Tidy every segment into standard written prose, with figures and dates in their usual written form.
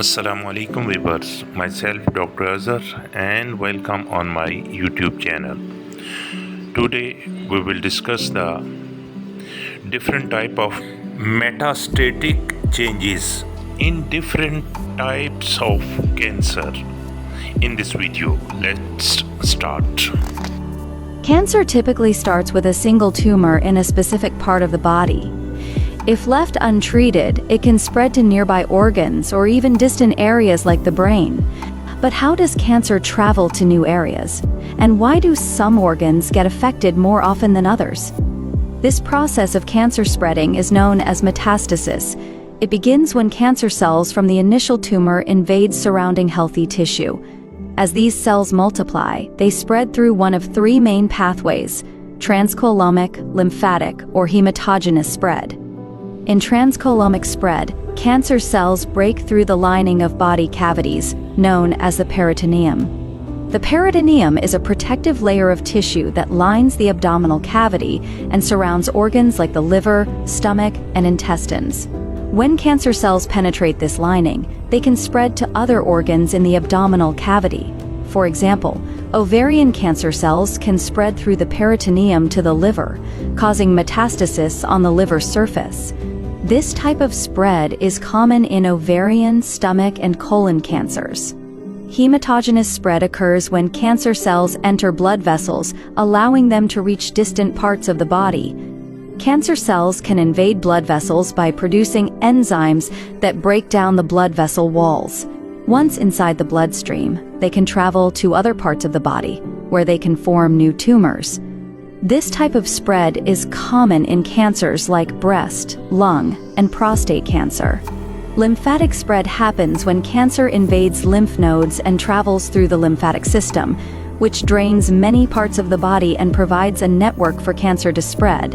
Assalamu alaikum viewers, myself Dr. Azhar and welcome on my YouTube channel. Today we will discuss the different type of metastatic changes in different types of cancer. In this video, let's start. Cancer typically starts with a single tumor in a specific part of the body. If left untreated, it can spread to nearby organs or even distant areas like the brain. But how does cancer travel to new areas? And why do some organs get affected more often than others? This process of cancer spreading is known as metastasis. It begins when cancer cells from the initial tumor invade surrounding healthy tissue. As these cells multiply, they spread through one of three main pathways: transcolomic, lymphatic, or hematogenous spread. In transcolomic spread, cancer cells break through the lining of body cavities, known as the peritoneum. The peritoneum is a protective layer of tissue that lines the abdominal cavity and surrounds organs like the liver, stomach, and intestines. When cancer cells penetrate this lining, they can spread to other organs in the abdominal cavity. For example, ovarian cancer cells can spread through the peritoneum to the liver, causing metastasis on the liver surface. This type of spread is common in ovarian, stomach, and colon cancers. Hematogenous spread occurs when cancer cells enter blood vessels, allowing them to reach distant parts of the body. Cancer cells can invade blood vessels by producing enzymes that break down the blood vessel walls. Once inside the bloodstream, they can travel to other parts of the body, where they can form new tumors. This type of spread is common in cancers like breast, lung, and prostate cancer. Lymphatic spread happens when cancer invades lymph nodes and travels through the lymphatic system, which drains many parts of the body and provides a network for cancer to spread.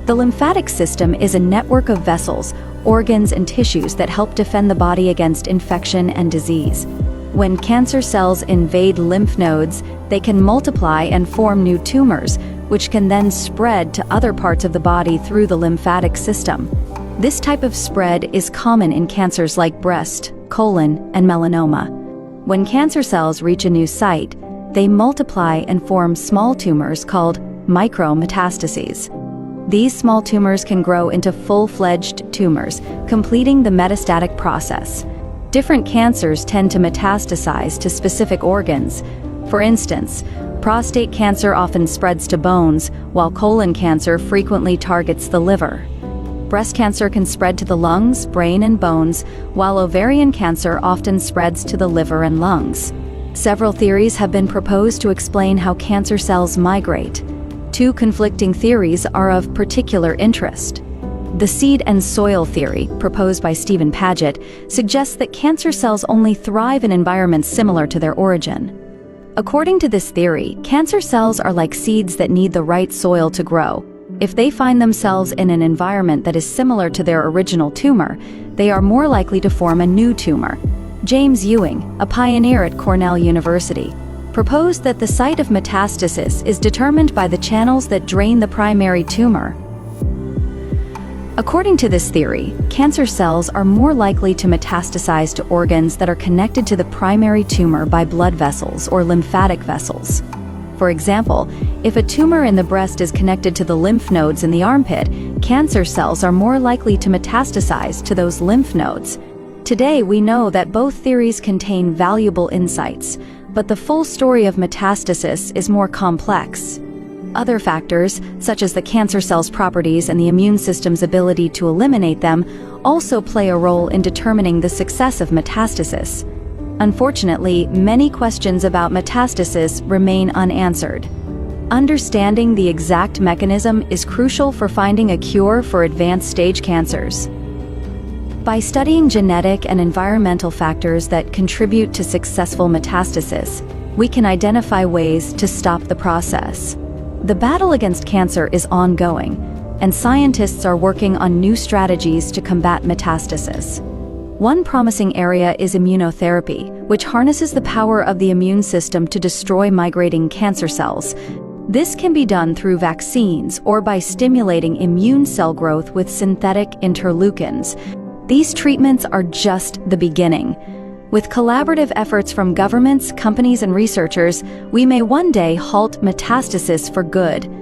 The lymphatic system is a network of vessels, organs, and tissues that help defend the body against infection and disease. When cancer cells invade lymph nodes, they can multiply and form new tumors, which can then spread to other parts of the body through the lymphatic system. This type of spread is common in cancers like breast, colon, and melanoma. When cancer cells reach a new site, they multiply and form small tumors called micrometastases. These small tumors can grow into full-fledged tumors, completing the metastatic process. Different cancers tend to metastasize to specific organs. For instance, prostate cancer often spreads to bones, while colon cancer frequently targets the liver. Breast cancer can spread to the lungs, brain, and bones, while ovarian cancer often spreads to the liver and lungs. Several theories have been proposed to explain how cancer cells migrate. Two conflicting theories are of particular interest. The seed and soil theory, proposed by Stephen Paget, suggests that cancer cells only thrive in environments similar to their origin. According to this theory, cancer cells are like seeds that need the right soil to grow. If they find themselves in an environment that is similar to their original tumor, they are more likely to form a new tumor. James Ewing, a pioneer at Cornell University, proposed that the site of metastasis is determined by the channels that drain the primary tumor. According to this theory, cancer cells are more likely to metastasize to organs that are connected to the primary tumor by blood vessels or lymphatic vessels. For example, if a tumor in the breast is connected to the lymph nodes in the armpit, cancer cells are more likely to metastasize to those lymph nodes. Today, we know that both theories contain valuable insights, but the full story of metastasis is more complex. Other factors, such as the cancer cell's properties and the immune system's ability to eliminate them, also play a role in determining the success of metastasis. Unfortunately, many questions about metastasis remain unanswered. Understanding the exact mechanism is crucial for finding a cure for advanced stage cancers. By studying genetic and environmental factors that contribute to successful metastasis, we can identify ways to stop the process. The battle against cancer is ongoing, and scientists are working on new strategies to combat metastasis. One promising area is immunotherapy, which harnesses the power of the immune system to destroy migrating cancer cells. This can be done through vaccines or by stimulating immune cell growth with synthetic interleukins. These treatments are just the beginning. With collaborative efforts from governments, companies, and researchers, we may one day halt metastasis for good.